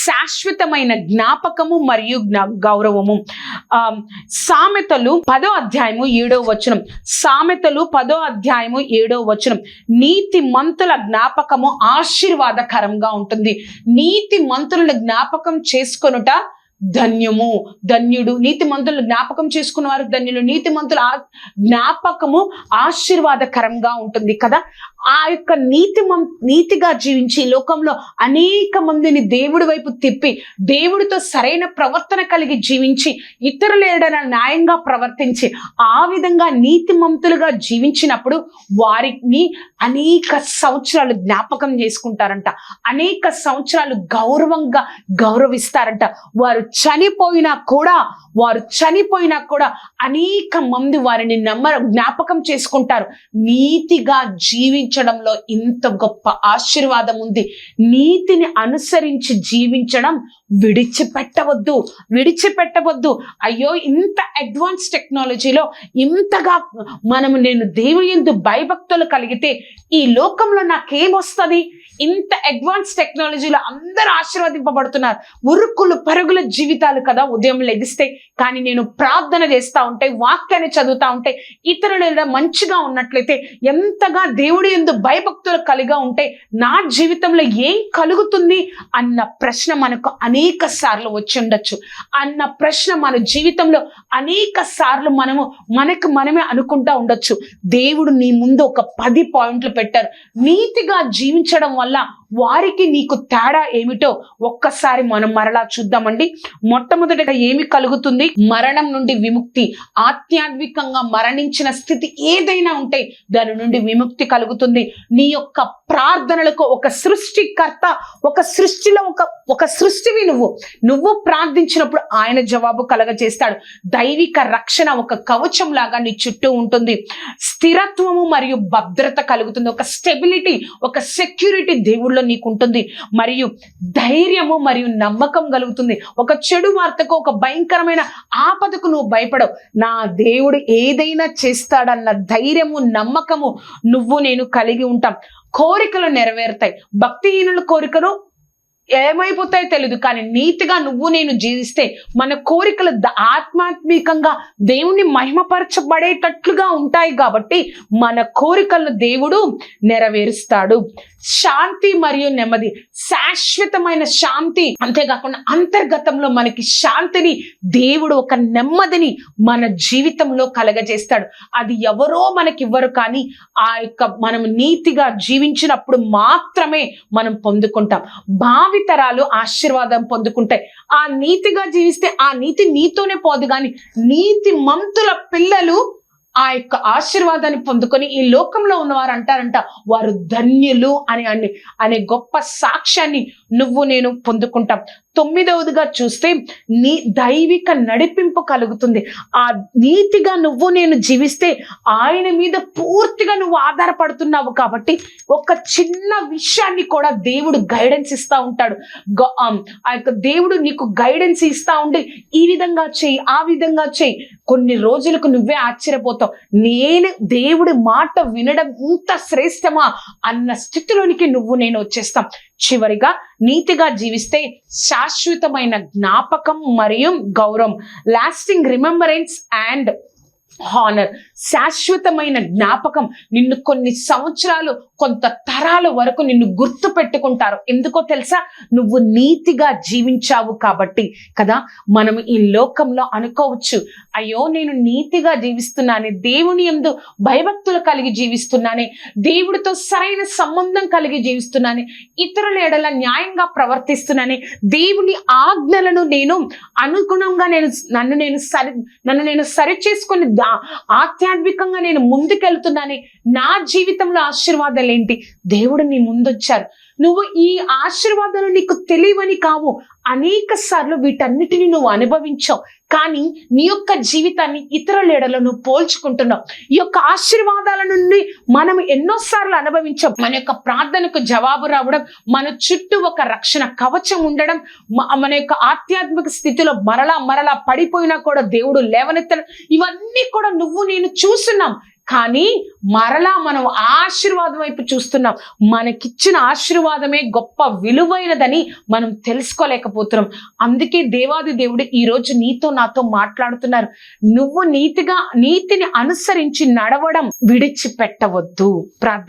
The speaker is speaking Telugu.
శాశ్వతమైన జ్ఞాపకము మరియు గౌరవము. సామెతలు 10వ అధ్యాయము 7వ వచనం. సామెతలు 10వ అధ్యాయము 7వ వచనం. నీతి మంతుల జ్ఞాపకము ఆశీర్వాదకరంగా ఉంటుంది. నీతి మంతులను జ్ఞాపకం చేసుకొనుట ధన్యము, ధన్యుడు. నీతి మంతులు జ్ఞాపకం చేసుకున్న వారు ధన్యులు. నీతి మంతుల జ్ఞాపకము ఆశీర్వాదకరంగా ఉంటుంది కదా. ఆ యొక్క నీతిగా జీవించి లోకంలో అనేక మందిని దేవుడి వైపు తిప్పి దేవుడితో సరైన ప్రవర్తన కలిగి జీవించి ఇతరుల ఎడల న్యాయంగా ప్రవర్తించి ఆ విధంగా నీతిమంతులుగా జీవించినప్పుడు వారిని అనేక సంవత్సరాలు జ్ఞాపకం చేసుకుంటారంట. అనేక సంవత్సరాలు గౌరవిస్తారంట. వారు చనిపోయినా కూడా అనేక మంది వారిని జ్ఞాపకం చేసుకుంటారు. నీతిగా జీవించడంలో ఇంత గొప్ప ఆశీర్వాదం ఉంది. నీతిని అనుసరించి జీవించడం విడిచిపెట్టవద్దు. అయ్యో, ఇంత అడ్వాన్స్ టెక్నాలజీలో ఇంతగా నేను దేవుని యందు భయభక్తులు కలిగితే ఈ లోకంలో నాకేమొస్తుంది? ఇంత అడ్వాన్స్ టెక్నాలజీలో అందరూ ఆశీర్వదింపబడుతున్నారు. ఉరుకులు పరుగుల జీవితాలు కదా ఉదయం లెగిస్తే. కానీ నేను ప్రార్థన చేస్తూ ఉంటే, వాక్యాన్ని చదువుతా ఉంటే, ఇతరుల మంచిగా ఉన్నట్లయితే, ఎంతగా దేవుడి యందు భయభక్తులు కలిగా ఉంటే నా జీవితంలో ఏం కలుగుతుంది అన్న ప్రశ్న మనకు అనేక సార్లు వచ్చి ఉండొచ్చు. అన్న ప్రశ్న మన జీవితంలో అనేక సార్లు మనకు మనమే అనుకుంటా ఉండొచ్చు. దేవుడు నీ ముందు ఒక 10 పాయింట్లు పెట్టారు. నీతిగా జీవించడం వల్ల వారికి నీకు తేడా ఏమిటో ఒక్కసారి మనం మరలా చూద్దామండి. మొట్టమొదటిగా ఏమి కలుగుతుంది? మరణం నుండి విముక్తి. ఆధ్యాత్మికంగా మరణించిన స్థితి ఏదైనా ఉంటే దాని నుండి విముక్తి కలుగుతుంది. నీ యొక్క ప్రార్థనలకు ఒక సృష్టికర్త, ఒక సృష్టిలో ఒక సృష్టివి నువ్వు ప్రార్థించినప్పుడు ఆయన జవాబు కలగజేస్తాడు. దైవిక రక్షణ ఒక కవచం లాగా నీ చుట్టూ ఉంటుంది. స్థిరత్వము మరియు భద్రత కలుగుతుంది. ఒక స్టెబిలిటీ, ఒక సెక్యూరిటీ దేవుళ్ళో నీకు ఉంటుంది. మరియు ధైర్యము మరియు నమ్మకం కలుగుతుంది. ఒక చెడు వార్తకు, ఒక భయంకరమైన ఆపదకు నువ్వు భయపడవు. నా దేవుడు ఏదైనా చేస్తాడన్న ధైర్యము, నమ్మకము నేను కలిగి ఉంటాం. కోరికలు నెరవేరుతాయి. భక్తిహీనుల కోరికలు ఏమైపోతాయో తెలియదు. కానీ నీతిగా నేను జీవిస్తే మన కోరికలు ఆత్మాత్మికంగా దేవుణ్ణి మహిమపరచబడేటట్లుగా ఉంటాయి. కాబట్టి మన కోరికలను దేవుడు నెరవేరుస్తాడు. శాంతి మరియు నెమ్మది, శాశ్వతమైన శాంతి. అంతేకాకుండా అంతర్గతంలో మనకి శాంతిని దేవుడు, ఒక నెమ్మదిని మన జీవితంలో కలగజేస్తాడు. అది ఎవరో మనకివ్వరు, కానీ మనం నీతిగా జీవించినప్పుడు మాత్రమే మనం పొందుకుంటాం. భావితరాలు ఆశీర్వాదం పొందుకుంటాయి. ఆ నీతిగా జీవిస్తే ఆ నీతి నీతోనే పోదు, కానీ నీతి మంతుల పిల్లలు ఆ యొక్క ఆశీర్వాదాన్ని పొందుకొని ఈ లోకంలో ఉన్నవారు అంటారంట వారు ధన్యులు అనే గొప్ప సాక్ష్యాన్ని నేను పొందుకుంటాం. 9వదిగా చూస్తే దైవిక నడిపింపు కలుగుతుంది. ఆ నీతిగా నేను జీవిస్తే ఆయన మీద పూర్తిగా నువ్వు ఆధారపడుతున్నావు. కాబట్టి ఒక చిన్న విషయాన్ని కూడా దేవుడు గైడెన్స్ ఇస్తూ ఉంటాడు. ఆ యొక్క దేవుడు నీకు గైడెన్స్ ఇస్తూ ఉండి ఈ విధంగా చెయ్యి, ఆ విధంగా చెయ్యి. కొన్ని రోజులకు నువ్వే ఆశ్చర్యపోతావు, దేవుడి మాట వినడం ఇంత శ్రేష్టమా అన్న స్థితిలోనికి నేను వచ్చేస్తాం. చివరిగా నీతిగా జీవిస్తే శాశ్వతమైన జ్ఞాపకం మరియు గౌరవం, లాస్టింగ్ రిమెంబరెన్స్ అండ్ హానర్. శాశ్వతమైన జ్ఞాపకం. నిన్ను కొన్ని సంవత్సరాలు, కొంత తరాల వరకు నిన్ను గుర్తు పెట్టుకుంటారు. ఎందుకో తెలుసా? నువ్వు నీతిగా జీవించావు కాబట్టి కదా. మనం ఈ లోకంలో అనుకోవచ్చు, అయ్యో నేను నీతిగా జీవిస్తున్నానే, దేవుని యందు భయభక్తులు కలిగి జీవిస్తున్నానే, దేవుడితో సరైన సంబంధం కలిగి జీవిస్తున్నానే, ఇతరుల ఎడల న్యాయంగా ప్రవర్తిస్తున్నానే, దేవుని ఆజ్ఞలను అనుగుణంగా నన్ను నేను సరి చేసుకుని ఆధ్యాత్మికంగా ముందుకెళ్తున్నానే, నా జీవితంలో ఆశీర్వాదాలు ఏంటి? దేవుడు నీ ముందొచ్చారు. నువ్వు ఈ ఆశీర్వాదాలు నీకు తెలియవని కావు, అనేక సార్లు వీటన్నిటిని నువ్వు అనుభవించావు. కానీ నీ యొక్క జీవితాన్ని ఇతరుల ఎడల నువ్వు పోల్చుకుంటున్నావు. ఈ యొక్క ఆశీర్వాదాల నుండి మనం ఎన్నోసార్లు అనుభవించాం. మన యొక్క ప్రార్థనకు జవాబు రావడం, మన చుట్టూ ఒక రక్షణ కవచం ఉండడం, మన యొక్క ఆధ్యాత్మిక స్థితిలో మరలా పడిపోయినా కూడా దేవుడు లేవనెత్తడం, ఇవన్నీ కూడా నేను చూస్తున్నాం. కానీ మరలా మనం ఆశీర్వాదం వైపు చూస్తున్నాం. మనకిచ్చిన ఆశీర్వాదమే గొప్ప విలువైనదని మనం తెలుసుకోలేకపోతున్నాం. అందుకే దేవాది దేవుడు ఈరోజు నీతో నాతో మాట్లాడుతున్నారు. నువ్వు నీతిని అనుసరించి నడవడం విడిచిపెట్టవద్దు.